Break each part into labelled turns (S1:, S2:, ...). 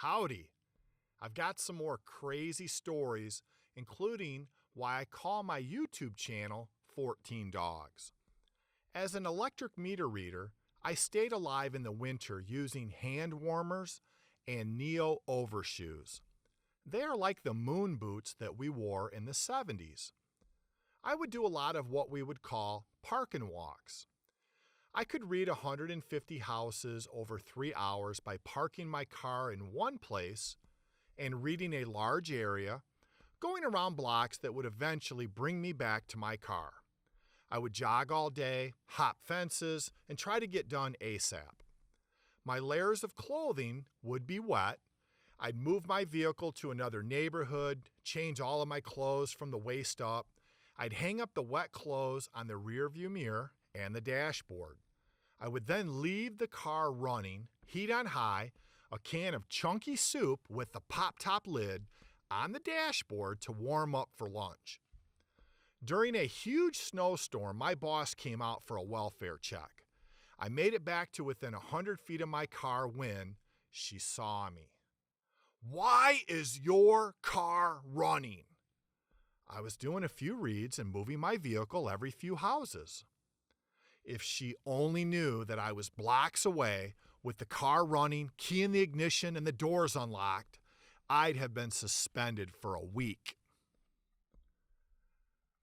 S1: Howdy. I've got some more crazy stories, including why I call my YouTube channel 14 Dogs. As an electric meter reader, I stayed alive in the winter using hand warmers and Neo overshoes. They are like the moon boots that we wore in the 70s. I would do a lot of what we would call park-and walks. I could read 150 houses over 3 hours by parking my car in one place and reading a large area, going around blocks that would eventually bring me back to my car. I would jog all day, hop fences, and try to get done ASAP. My layers of clothing would be wet. I'd move my vehicle to another neighborhood, change all of my clothes from the waist up. I'd hang up the wet clothes on the rearview mirror and the dashboard. I would then leave the car running, heat on high, a can of chunky soup with the pop-top lid on the dashboard to warm up for lunch. During a huge snowstorm, my boss came out for a welfare check. I made it back to within 100 feet of my car when she saw me. "Why is your car running?" I was doing a few reads and moving my vehicle every few houses. If she only knew that I was blocks away with the car running, key in the ignition, and the doors unlocked, I'd have been suspended for a week.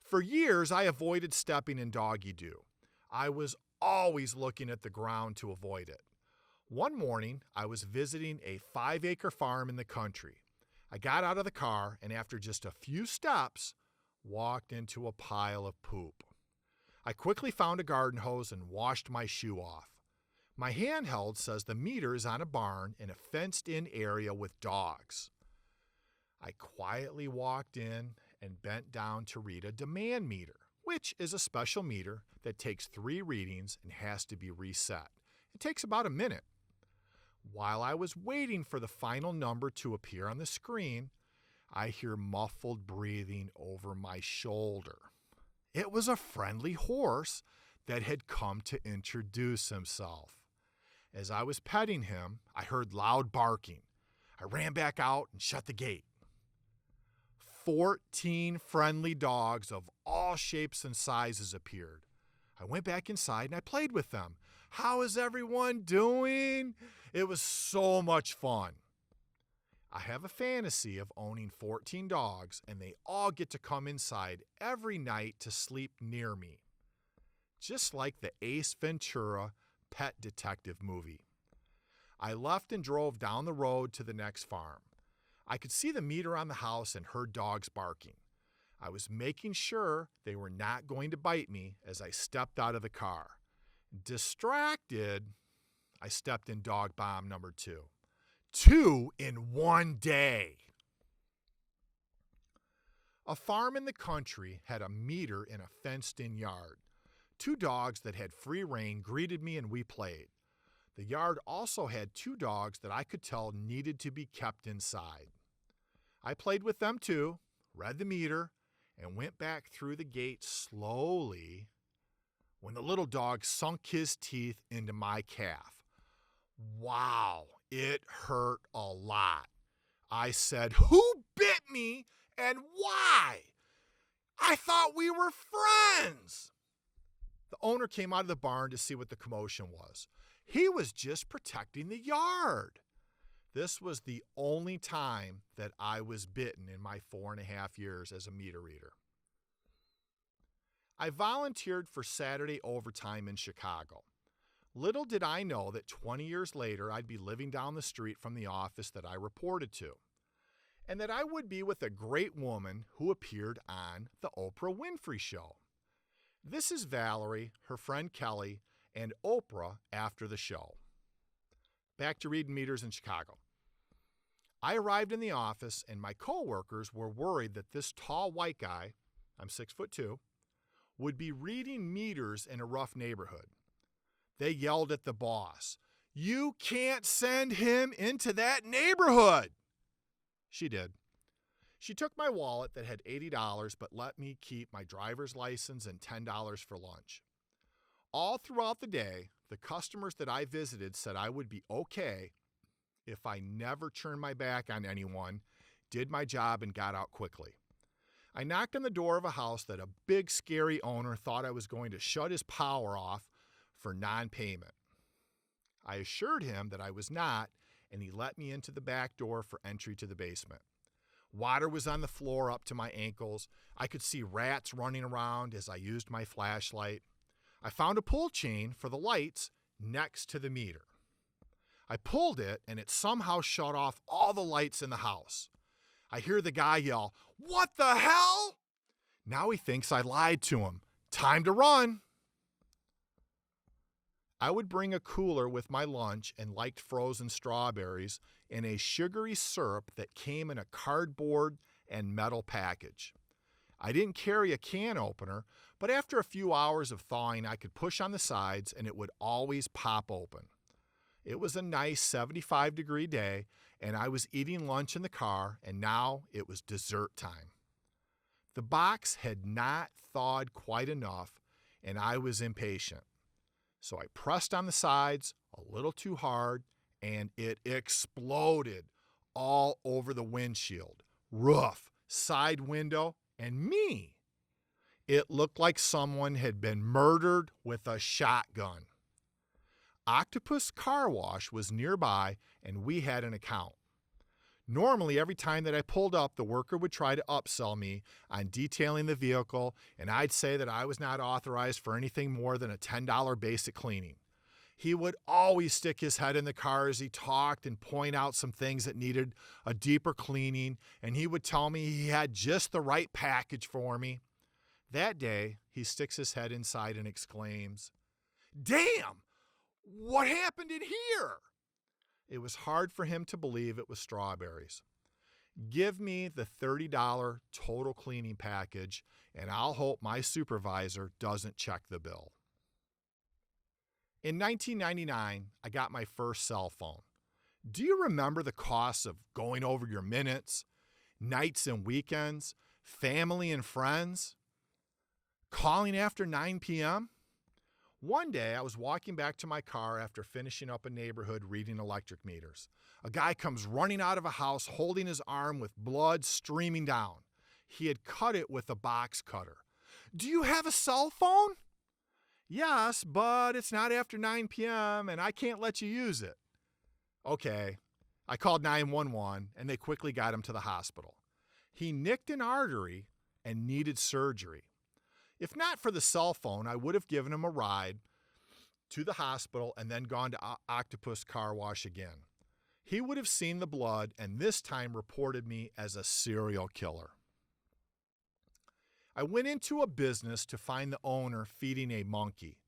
S1: For years, I avoided stepping in doggy doo. I was always looking at the ground to avoid it. One morning, I was visiting a 5-acre farm in the country. I got out of the car and after just a few steps, walked into a pile of poop. I quickly found a garden hose and washed my shoe off. My handheld says the meter is on a barn in a fenced-in area with dogs. I quietly walked in and bent down to read a demand meter, which is a special meter that takes 3 readings and has to be reset. It takes about a minute. While I was waiting for the final number to appear on the screen, I hear muffled breathing over my shoulder. It was a friendly horse that had come to introduce himself. As I was petting him, I heard loud barking. I ran back out and shut the gate. 14 friendly dogs of all shapes and sizes appeared. I went back inside and I played with them. How is everyone doing? It was so much fun. I have a fantasy of owning 14 dogs, and they all get to come inside every night to sleep near me. Just like the Ace Ventura Pet Detective movie. I left and drove down the road to the next farm. I could see the meter on the house and heard dogs barking. I was making sure they were not going to bite me as I stepped out of the car. Distracted, I stepped in dog bomb number 2. 2 in one day. A farm in the country had a meter in a fenced-in yard. 2 dogs that had free rein greeted me and we played. The yard also had 2 dogs that I could tell needed to be kept inside. I played with them too, read the meter, and went back through the gate slowly when the little dog sunk his teeth into my calf. Wow, it hurt a lot. I said, "Who bit me and why? I thought we were friends." The owner came out of the barn to see what the commotion was. He was just protecting the yard. This was the only time that I was bitten in my 4.5 years as a meter reader. I volunteered for Saturday overtime in Chicago. Little did I know that 20 years later I'd be living down the street from the office that I reported to, and that I would be with a great woman who appeared on the Oprah Winfrey Show. This is Valerie, her friend Kelly, and Oprah after the show. Back to reading meters in Chicago. I arrived in the office and my coworkers were worried that this tall white guy, I'm 6'2", would be reading meters in a rough neighborhood. They yelled at the boss, "You can't send him into that neighborhood." She did. She took my wallet that had $80 but let me keep my driver's license and $10 for lunch. All throughout the day, the customers that I visited said I would be okay if I never turned my back on anyone, did my job, and got out quickly. I knocked on the door of a house that a big, scary owner thought I was going to shut his power off for non-payment. I assured him that I was not, and he let me into the back door for entry to the basement. Water was on the floor up to my ankles. I could see rats running around as I used my flashlight. I found a pull chain for the lights next to the meter. I pulled it, and it somehow shut off all the lights in the house. I hear the guy yell, "What the hell?" Now he thinks I lied to him. Time to run. I would bring a cooler with my lunch and liked frozen strawberries and a sugary syrup that came in a cardboard and metal package. I didn't carry a can opener, but after a few hours of thawing, I could push on the sides and it would always pop open. It was a nice 75-degree day, and I was eating lunch in the car, and now it was dessert time. The box had not thawed quite enough, and I was impatient. So I pressed on the sides a little too hard, and it exploded all over the windshield, roof, side window, and me. It looked like someone had been murdered with a shotgun. Octopus Car Wash was nearby, and we had an account. Normally, every time that I pulled up, the worker would try to upsell me on detailing the vehicle, and I'd say that I was not authorized for anything more than a $10 basic cleaning. He would always stick his head in the car as he talked and point out some things that needed a deeper cleaning, and he would tell me he had just the right package for me. That day, he sticks his head inside and exclaims, "Damn! What happened in here?" It was hard for him to believe it was strawberries. Give me the $30 total cleaning package, and I'll hope my supervisor doesn't check the bill. In 1999, I got my first cell phone. Do you remember the costs of going over your minutes, nights and weekends, family and friends, calling after 9 p.m.? One day, I was walking back to my car after finishing up a neighborhood reading electric meters. A guy comes running out of a house holding his arm with blood streaming down. He had cut it with a box cutter. "Do you have a cell phone?" "Yes, but it's not after 9 p.m. and I can't let you use it." Okay. I called 911 and they quickly got him to the hospital. He nicked an artery and needed surgery. If not for the cell phone, I would have given him a ride to the hospital and then gone to Octopus Car Wash again. He would have seen the blood and this time reported me as a serial killer. I went into a business to find the owner feeding a monkey.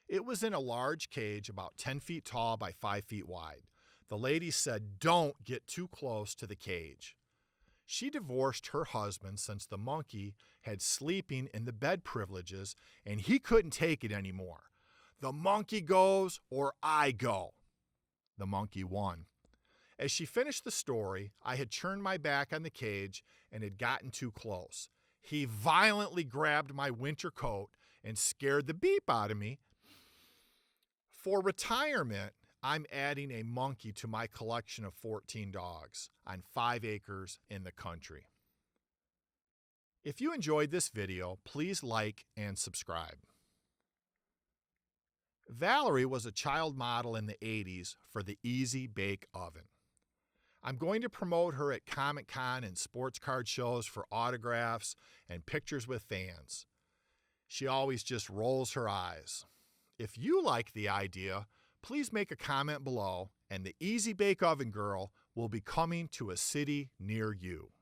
S1: It was in a large cage about 10 feet tall by 5 feet wide. The lady said, "Don't get too close to the cage." She divorced her husband since the monkey had sleeping in the bed privileges and he couldn't take it anymore. The monkey goes or I go. The monkey won. As she finished the story, I had turned my back on the cage and had gotten too close. He violently grabbed my winter coat and scared the beep out of me. For retirement, I'm adding a monkey to my collection of 14 dogs on 5 acres in the country. If you enjoyed this video, please like and subscribe. Valerie was a child model in the 80s for the Easy Bake Oven. I'm going to promote her at Comic-Con and sports card shows for autographs and pictures with fans. She always just rolls her eyes. If you like the idea, please make a comment below, and the Easy Bake Oven Girl will be coming to a city near you.